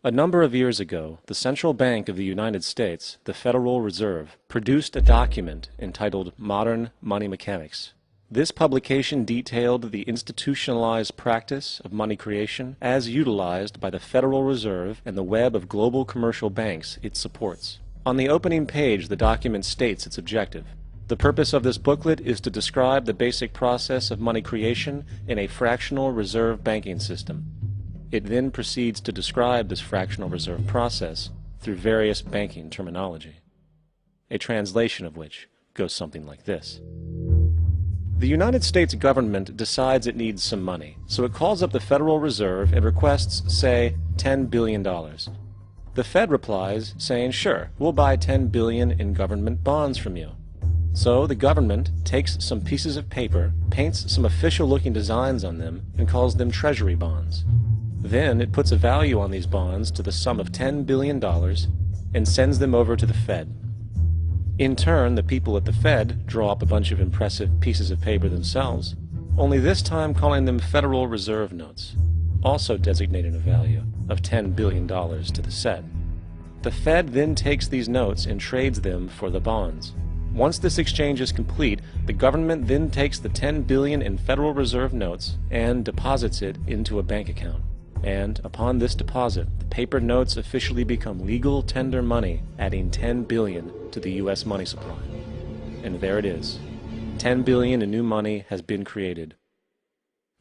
A number of years ago, the Central Bank of the United States, the Federal Reserve, produced a document entitled Modern Money Mechanics. This publication detailed the institutionalized practice of money creation as utilized by the Federal Reserve and the web of global commercial banks it supports. On the opening page, the document states its objective. The purpose of this booklet is to describe the basic process of money creation in a fractional reserve banking system. It then proceeds to describe this fractional reserve process through various banking terminology, a translation of which goes something like this. The United States government decides it needs some money, so it calls up the Federal Reserve and requests, say, $10 billion. The Fed replies, saying, sure, we'll buy $10 billion in government bonds from you. So the government takes some pieces of paper, paints some official-looking designs on them, and calls them Treasury bonds. Then it puts a value on these bonds to the sum of $10 billion and sends them over to the Fed. In turn, the people at the Fed draw up a bunch of impressive pieces of paper themselves, only this time calling them Federal Reserve notes, also designating a value of $10 billion to the Fed. The Fed then takes these notes and trades them for the bonds. Once this exchange is complete, the government then takes the $10 billion in Federal Reserve notes and deposits it into a bank account. And upon this deposit, the paper notes officially become legal tender money, adding $10 billion to the U.S. money supply. And there it is. $10 billion in new money has been created.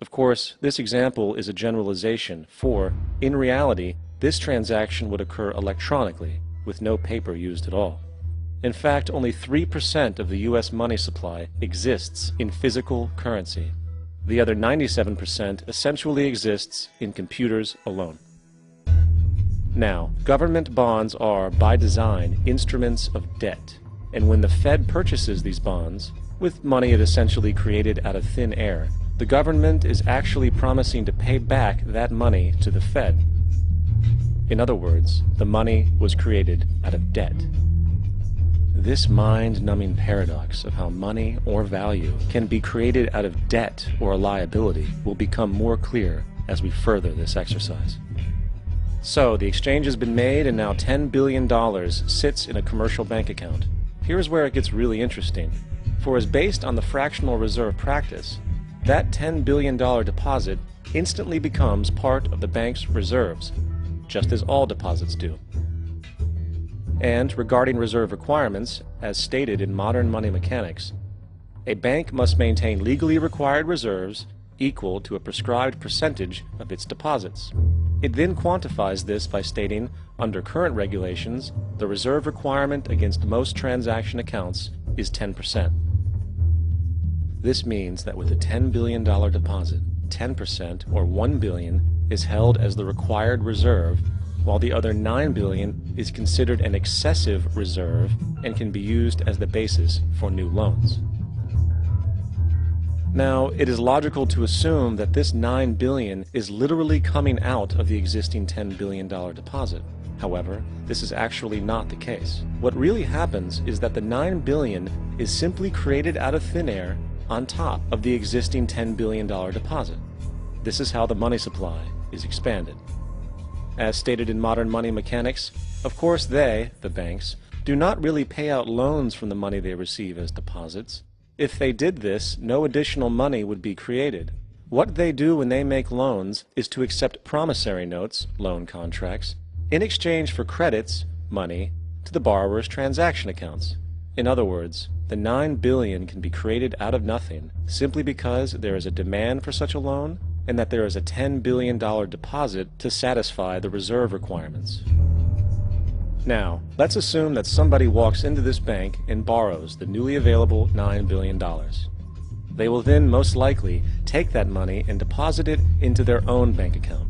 Of course, this example is a generalization, for, in reality, this transaction would occur electronically, with no paper used at all. In fact, only 3% of the U.S. money supply exists in physical currency. The other 97% essentially exists in computers alone. Now, government bonds are, by design, instruments of debt, and when the Fed purchases these bonds, with money it essentially created out of thin air, the government is actually promising to pay back that money to the Fed. In other words, the money was created out of debt. This mind-numbing paradox of how money or value can be created out of debt or a liability will become more clear as we further this exercise. So, the exchange has been made and now $10 billion sits in a commercial bank account. Here's where it gets really interesting. For as based on the fractional reserve practice, that $10 billion deposit instantly becomes part of the bank's reserves, just as all deposits do. And regarding reserve requirements, as stated in modern money mechanics, a bank must maintain legally required reserves equal to a prescribed percentage of its deposits. It then quantifies this by stating, under current regulations, the reserve requirement against most transaction accounts is 10%. This means that with a $10 billion deposit, 10% or $1 billion is held as the required reserve, while the other $9 billion is considered an excessive reserve and can be used as the basis for new loans. Now, it is logical to assume that this $9 billion is literally coming out of the existing $10 billion deposit. However, this is actually not the case. What really happens is that the $9 billion is simply created out of thin air on top of the existing $10 billion deposit. This is how the money supply is expanded. As stated in modern money mechanics, of course they, the banks, do not really pay out loans from the money they receive as deposits. If they did this, no additional money would be created. What they do when they make loans is to accept promissory notes, loan contracts, in exchange for credits, money, to the borrower's transaction accounts. In other words, the $9 billion can be created out of nothing simply because there is a demand for such a loan and that there is a $10 billion deposit to satisfy the reserve requirements. Now, let's assume that somebody walks into this bank and borrows the newly available $9 billion. They will then most likely take that money and deposit it into their own bank account.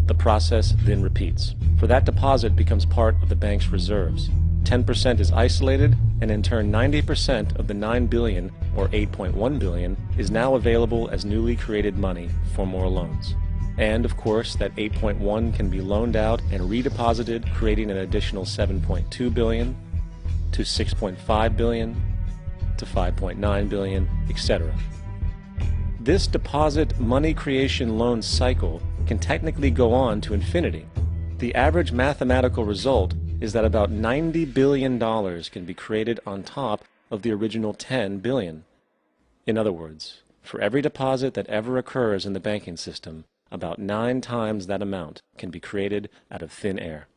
The process then repeats, for that deposit becomes part of the bank's reserves. 10% is isolated, and in turn 90% of the $9 billion, or $8.1 billion, is now available as newly created money for more loans. And, of course, that 8.1 can be loaned out and redeposited, creating an additional 7.2 billion, to 6.5 billion, to 5.9 billion, etc. This deposit money creation loan cycle can technically go on to infinity. The average mathematical result is that about $90 billion can be created on top of the original 10 billion. In other words, for every deposit that ever occurs in the banking system, about 9 times that amount can be created out of thin air.